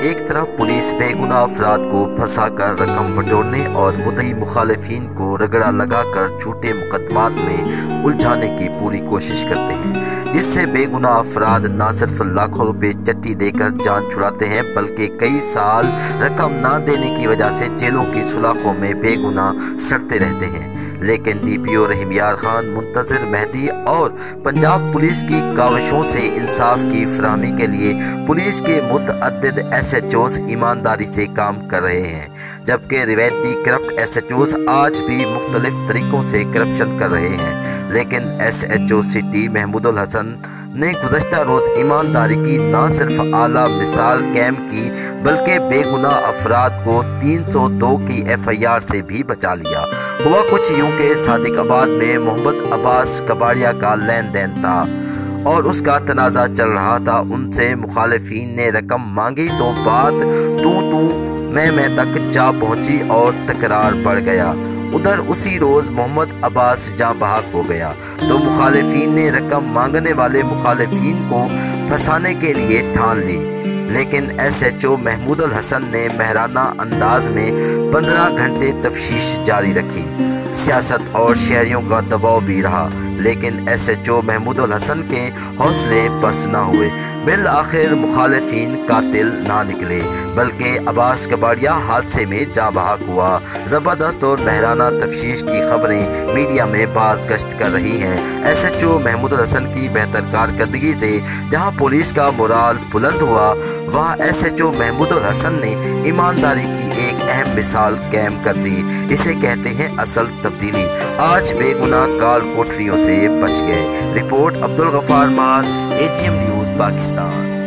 ایک طرف پولیس بے گناہ افراد کو پھنسا کر رقم بٹورنے اور مدعی مخالفین کو رگڑا لگا کر جھوٹے مقدمات میں الجھانے کی پوری کوشش کرتے ہیں، جس سے بے گناہ افراد نہ صرف لاکھوں روپے چٹی دے کر جان چھڑاتے ہیں بلکہ کئی سال رقم نہ دینے کی وجہ سے جیلوں کی سلاخوں میں بے گناہ سڑتے رہتے ہیں۔ لیکن ڈی پی او رحیم یار خان، منتظر مہدی اور پنجاب پولیس کی کاوشوں سے انصاف کی فراہمی کے لیے پولیس کے متعدد ایس ایچ اوز ایمانداری سے کام کر رہے ہیں، جبکہ روایتی کرپٹ ایس ایچ اوز آج بھی مختلف طریقوں سے کرپشن کر رہے ہیں۔ لیکن S H O city Mahmood ul Hassan نے گزشتہ روز ایمانداری کی نہ صرف اعلیٰ مثال قائم کی بلکہ بے گناہ افراد کو 302 کی ایف آئی آر سے بھی بچا لیا۔ ہوا کچھ یوں کہ صادق آباد میں محمد عباس کباڑیا کا لین دین تھا اور اس کا تنازع چل رہا تھا۔ ان سے مخالفین نے رقم مانگی تو بات تو میں تک جا پہنچی اور تکرار بڑھ گیا۔ ادھر اسی روز محمد عباس جاں بحق ہو گیا تو مخالفین نے رقم مانگنے والے مخالفین کو پھنسانے کے لیے ٹھان لی، لیکن ایس ایچ او محمود الحسن نے ماہرانہ انداز میں 15 گھنٹے تفتیش جاری رکھی۔ سیاست اور شہریوں کا دباؤ بھی رہا، لیکن ایس ایچ او محمود الحسن کے حوصلے بس نہ ہوئے۔ بالآخر مخالفین قاتل نہ نکلے بلکہ عباس کباڑیا حادثے میں جاں بحق ہوا۔ زبردست اور ماہرانہ تفتیش کی خبریں میڈیا میں باز گشت کر رہی ہیں۔ ایس ایچ او محمود الحسن کی بہتر کارکردگی سے جہاں پولیس کا مورال بلند ہوا، وہاں ایس ایچ او محمود الحسن نے ایمانداری کی ایک اہم مثال قائم کر دی۔ اسے کہتے ہیں اصل تبدیلی۔ آج بے گناہ کال کوٹریوں سے بچ گئے۔ رپورٹ عبدالغفار مار، AGM نیوز پاکستان۔